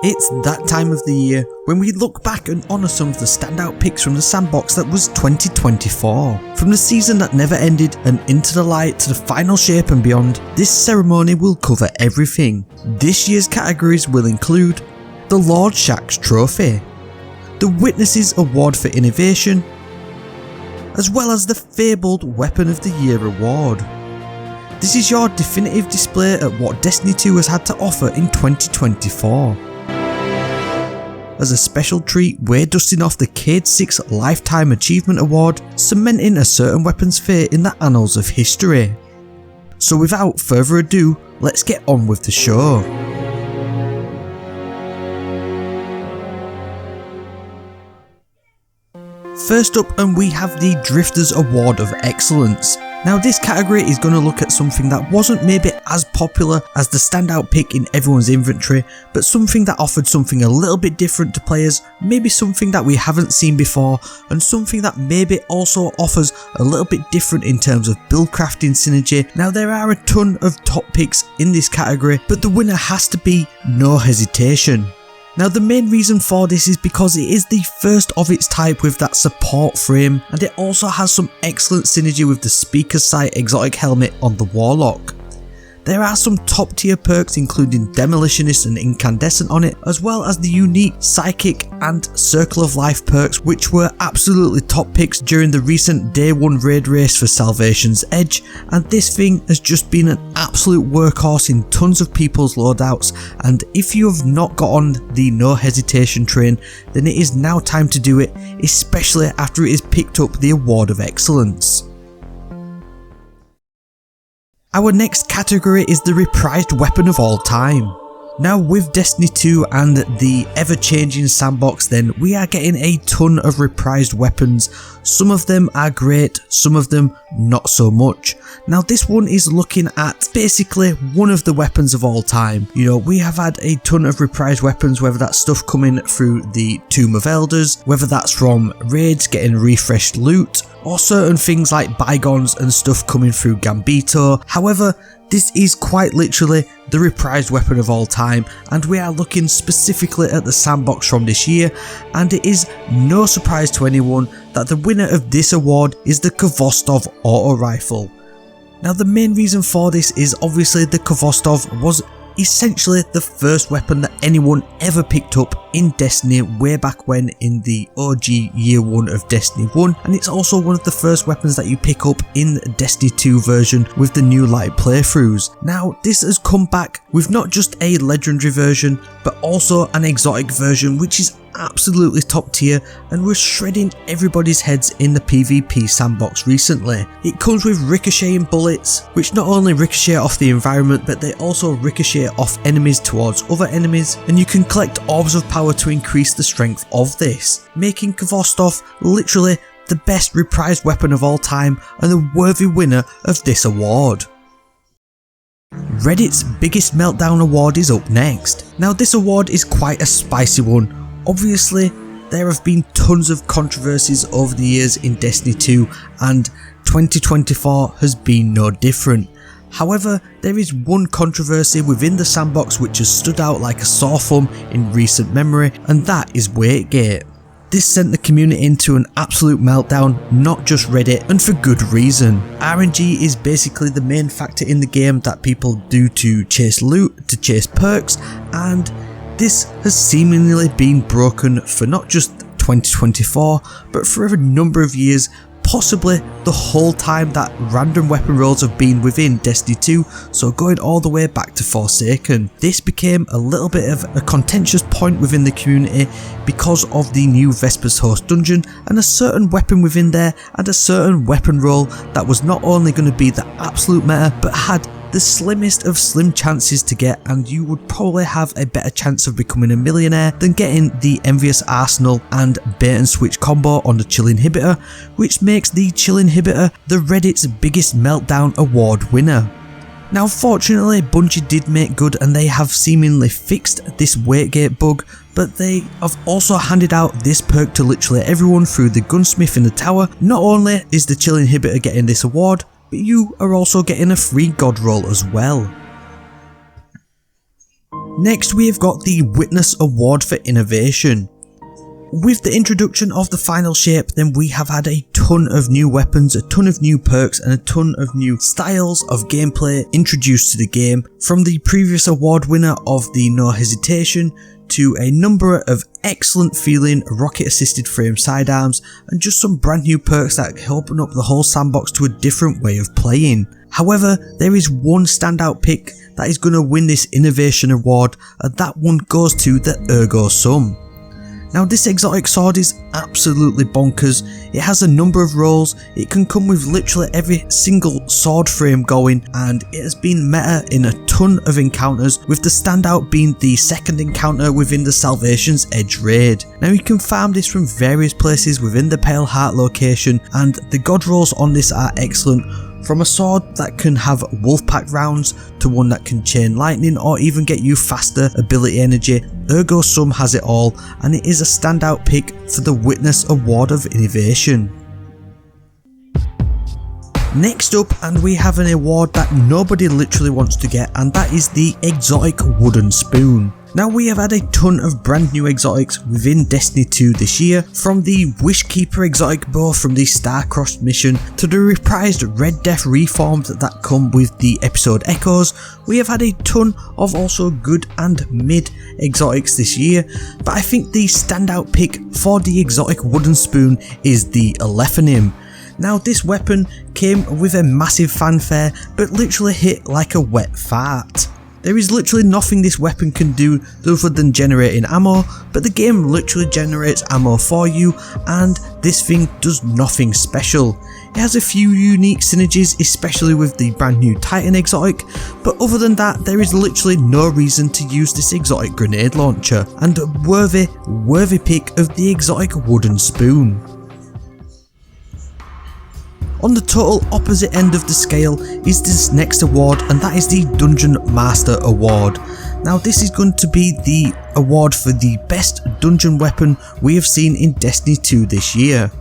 It's that time of the year when we look back and honour some of the standout picks from the Sandbox that was 2024. From the season that never ended and into the light to the final shape and beyond, this ceremony will cover everything. This year's categories will include the Lord Shaxx Trophy, the Witnesses Award for Innovation, as well as the fabled Weapon of the Year award. This is your definitive display at what Destiny 2 has had to offer in 2024. As a special treat, we're dusting off the Cade 6 Lifetime Achievement Award, cementing a certain weapon's fate in the annals of history. So without further ado, let's get on with the show. First up, and we have the Drifters Award of Excellence. Now this category is going to look at something that wasn't maybe as popular as the standout pick in everyone's inventory, but something that offered something a little bit different to players, maybe something that we haven't seen before, and something that maybe also offers a little bit different in terms of build crafting synergy. Now there are a ton of top picks in this category, but the winner has to be No Hesitation. Now the main reason for this is because it is the first of its type with that support frame, and it also has some excellent synergy with the Speaker's Sight exotic helmet on the Warlock. There are some top tier perks including Demolitionist and Incandescent on it, as well as the unique Psychic and Circle of Life perks, which were absolutely top picks during the recent Day 1 raid race for Salvation's Edge, and this thing has just been an absolute workhorse in tons of people's loadouts, and if you have not got on the No Hesitation train, then it is now time to do it, especially after it has picked up the Award of Excellence. Our next category is the Reprised Weapon of All Time. Now with Destiny 2 and the ever-changing Sandbox, then we are getting a ton of reprised weapons. Some of them are great, some of them not so much. Now this one is looking at basically one of the weapons of all time. You know, we have had a ton of reprised weapons, whether that's stuff coming through the Tomb of Elders, whether that's from raids getting refreshed loot, or certain things like bygones and stuff coming through Gambito. However, this is quite literally the reprised weapon of all time, and we are looking specifically at the Sandbox from this year, and it is no surprise to anyone that the winner of this award is the Kvostov auto rifle. Now the main reason for this is obviously the Kvostov was essentially the first weapon that anyone ever picked up in Destiny way back when in the OG year 1 of Destiny 1, and it's also one of the first weapons that you pick up in the Destiny 2 version with the new light playthroughs. Now this has come back with not just a legendary version but also an exotic version, which is absolutely top tier and was shredding everybody's heads in the PvP Sandbox recently. It comes with ricocheting bullets, which not only ricochet off the environment but they also ricochet off enemies towards other enemies, and you can collect orbs of power to increase the strength of this, making Kvostov literally the best reprised weapon of all time and the worthy winner of this award. Reddit's Biggest Meltdown award is up next. Now this award is quite a spicy one. Obviously, there have been tons of controversies over the years in Destiny 2, and 2024 has been no different. However, there is one controversy within the Sandbox which has stood out like a sore thumb in recent memory, and that is Waitgate. This sent the community into an absolute meltdown, not just Reddit, and for good reason. RNG is basically the main factor in the game that people do to chase loot, to chase perks, and this has seemingly been broken for not just 2024, but for a number of years, possibly the whole time that random weapon rolls have been within Destiny 2, so going all the way back to Forsaken. This became a little bit of a contentious point within the community because of the new Vesper's Host dungeon and a certain weapon within there and a certain weapon roll that was not only going to be the absolute meta but had the slimmest of slim chances to get, and you would probably have a better chance of becoming a millionaire than getting the Envious Arsenal and bait and switch combo on the Chill Inhibitor, which makes the Chill Inhibitor the Reddit's Biggest Meltdown award winner. Now fortunately Bungie did make good and they have seemingly fixed this Waitgate bug, but they have also handed out this perk to literally everyone through the gunsmith in the tower. Not only is the Chill Inhibitor getting this award, but you are also getting a free god roll as well. Next we have got the Witness Award for Innovation. With the introduction of the final shape, then we have had a ton of new weapons, a ton of new perks and a ton of new styles of gameplay introduced to the game, from the previous award winner of the No Hesitation to a number of excellent feeling rocket assisted frame sidearms and just some brand new perks that open up the whole sandbox to a different way of playing. However, there is one standout pick that is going to win this innovation award, and that one goes to the Ergo Sum. Now this exotic sword is absolutely bonkers. It has a number of roles, it can come with literally every single sword frame going, and it has been meta in a ton of encounters, with the standout being the second encounter within the Salvation's Edge raid. Now you can farm this from various places within the Pale Heart location, and the god rolls on this are excellent. From a sword that can have wolfpack rounds to one that can chain lightning or even get you faster ability energy, Ergo Sum has it all, and it is a standout pick for the Witness Award of Innovation. Next up, and we have an award that nobody literally wants to get, and that is the Exotic Wooden Spoon. Now we have had a ton of brand new exotics within Destiny 2 this year, from the Wishkeeper exotic bow from the Star-Crossed mission to the reprised Red Death reformed that come with the episode Echoes. We have had a ton of also good and mid exotics this year, but I think the standout pick for the Exotic Wooden Spoon is the Alephanim. Now this weapon came with a massive fanfare, but literally hit like a wet fart. There is literally nothing this weapon can do other than generating ammo, but the game literally generates ammo for you, and this thing does nothing special. It has a few unique synergies, especially with the brand new Titan exotic, but other than that there is literally no reason to use this exotic grenade launcher, and worthy pick of the Exotic Wooden Spoon. On the total opposite end of the scale is this next award, and that is the Dungeon Master Award. Now this is going to be the award for the best dungeon weapon we have seen in Destiny 2 this year.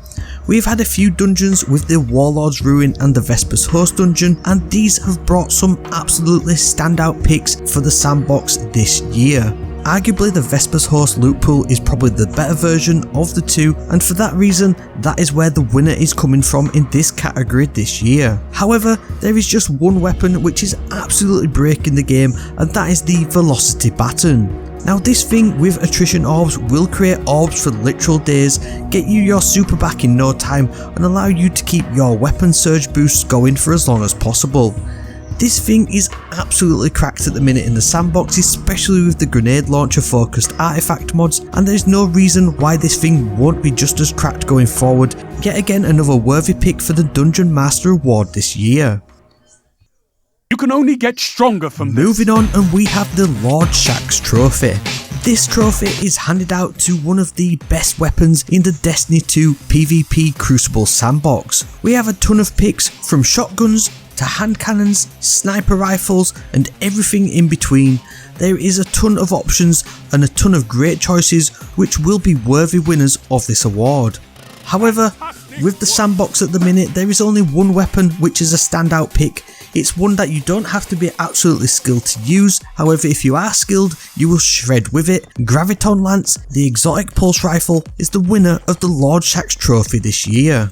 We have had a few dungeons with the Warlord's Ruin and the Vesper's Host dungeon, and these have brought some absolutely standout picks for the sandbox this year. Arguably the Vesper's Host loot pool is probably the better version of the two, and for that reason that is where the winner is coming from in this category this year. However, there is just one weapon which is absolutely breaking the game, and that is the Velocity Baton. Now this thing with attrition orbs will create orbs for literal days, get you your super back in no time, and allow you to keep your weapon surge boosts going for as long as possible. This thing is absolutely cracked at the minute in the sandbox, especially with the grenade launcher focused artifact mods, and there's no reason why this thing won't be just as cracked going forward. Yet again another worthy pick for the Dungeon Master Award this year. You can only get stronger from this. Moving on, and we have the Lord Shaxx trophy. This trophy is handed out to one of the best weapons in the Destiny 2 PvP Crucible sandbox. We have a ton of picks from shotguns to hand cannons, sniper rifles and everything in between. There is a ton of options and a ton of great choices which will be worthy winners of this award. However, with the sandbox at the minute there is only one weapon which is a standout pick. It's one that you don't have to be absolutely skilled to use, however if you are skilled you will shred with it. Graviton Lance, the exotic pulse rifle, is the winner of the Lord Shaxx trophy this year.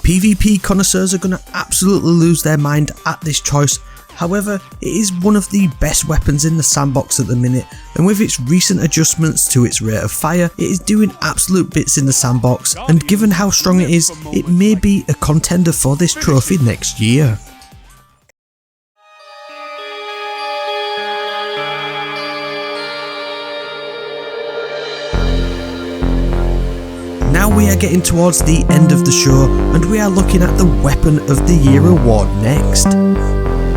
PvP connoisseurs are going to absolutely lose their mind at this choice, however it is one of the best weapons in the sandbox at the minute, and with its recent adjustments to its rate of fire it is doing absolute bits in the sandbox, and given how strong it is, it may be a contender for this trophy next year. Now we are getting towards the end of the show, and we are looking at the Weapon of the Year award next.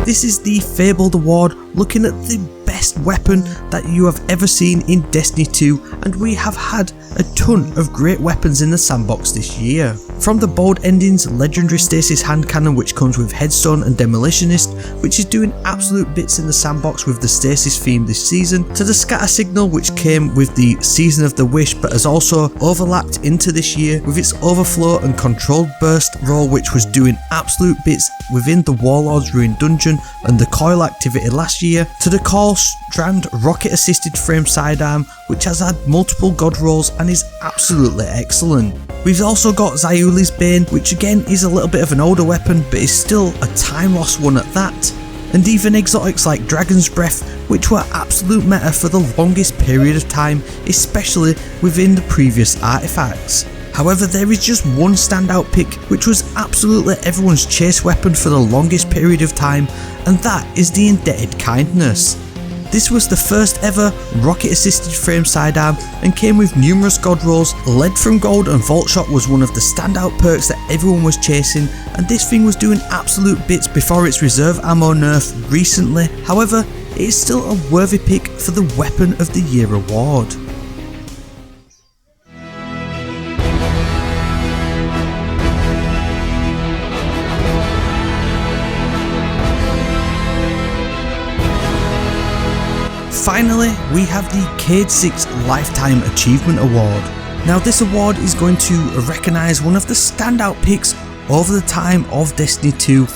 This is the Fabled award, looking at the best weapon that you have ever seen in Destiny 2, and we have had a ton of great weapons in the sandbox this year. From the Bold Endings Legendary Stasis Hand Cannon, which comes with Headstone and Demolitionist, which is doing absolute bits in the sandbox with the Stasis theme this season, to the Scatter Signal, which came with the Season of the Wish but has also overlapped into this year with its Overflow and Controlled Burst role, which was doing absolute bits within the Warlord's Ruin dungeon and the Coil activity last year, to the Call Strand rocket assisted frame sidearm, which has had multiple god rolls and is absolutely excellent. We've also got Zyuli's Bane, which again is a little bit of an older weapon but is still a time lost one at that. And even exotics like Dragon's Breath, which were absolute meta for the longest period of time, especially within the previous artifacts. However, there is just one standout pick which was absolutely everyone's chase weapon for the longest period of time, and that is the Indebted Kindness. This was the first ever rocket assisted frame sidearm and came with numerous god rolls. Lead from Gold and Vault Shot was one of the standout perks that everyone was chasing, and this thing was doing absolute bits before its reserve ammo nerf recently. However, it is still a worthy pick for the Weapon of the Year award. Finally, we have the Shaxx Lifetime Achievement Award. Now this award is going to recognise one of the standout picks over the time of Destiny 2,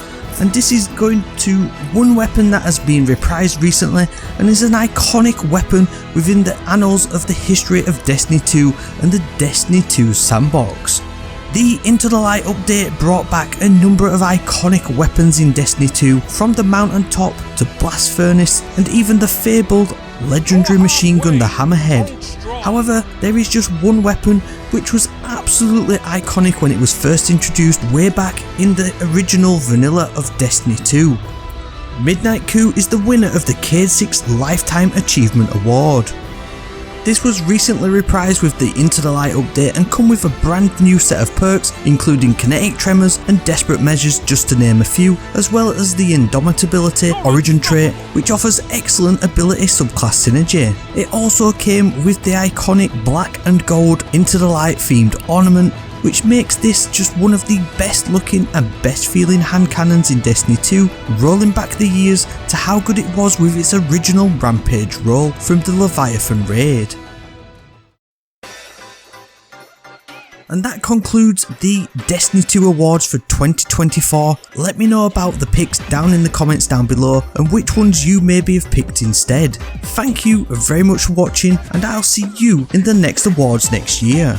and this is going to one weapon that has been reprised recently and is an iconic weapon within the annals of the history of Destiny 2 and the Destiny 2 Sandbox. The Into the Light update brought back a number of iconic weapons in Destiny 2, from the Mountain Top to Blast Furnace and even the fabled legendary machine gun, the Hammerhead. However, there is just one weapon which was absolutely iconic when it was first introduced way back in the original vanilla of Destiny 2. Midnight Coup is the winner of the Shaxx Lifetime Achievement Award. This was recently reprised with the Into the Light update and come with a brand new set of perks, including Kinetic Tremors and Desperate Measures, just to name a few, as well as the Indomitability Origin trait, which offers excellent ability subclass synergy. It also came with the iconic black and gold Into the Light themed ornament, which makes this just one of the best looking and best feeling hand cannons in Destiny 2, rolling back the years to how good it was with its original Rampage roll from the Leviathan raid. And that concludes the Destiny 2 awards for 2024. Let me know about the picks down in the comments down below and which ones you maybe have picked instead. Thank you very much for watching, and I'll see you in the next awards next year.